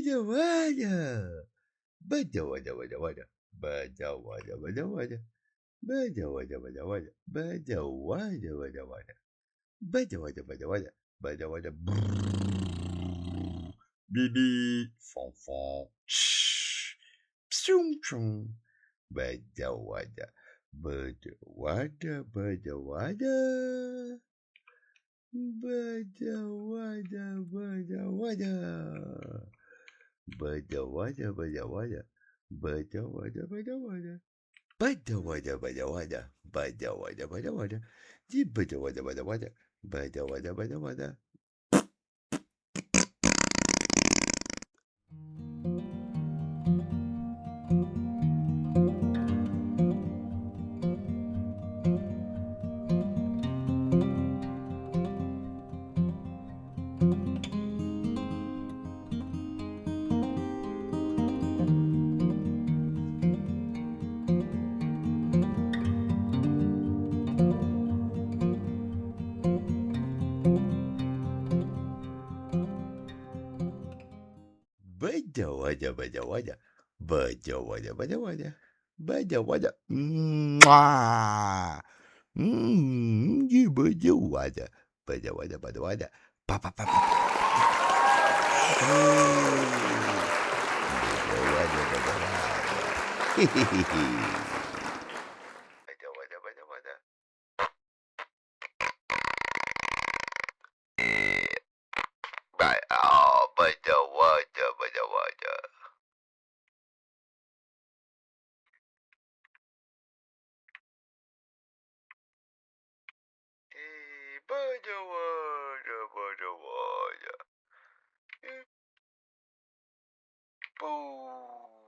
Bada wada. Bada wada wada wada. Bada wada wada wada. Bada wada wada wada. Bada wada wada wada. Bada wada wada wada. Bada wada. Bibi. Fonfon. Shh. Pshung chung. Bada wada. Bada wada bada wada. Bada wada bada wada. Bada wada bada wada. Bada wada bada wada. Bada wada bada wada. Bada wada bada wada. Di bada wada bada wada. Bada wada bada wada. Bada wada bada wada. Bada wada bada wada. Bada wada. Mwah. You bada wada. Bada wada bada wada. Pa pa pa pa. Bada wada bada wada. Bada wada bada wada. Bada wada bada wada. Bada wada bada wada. Boo.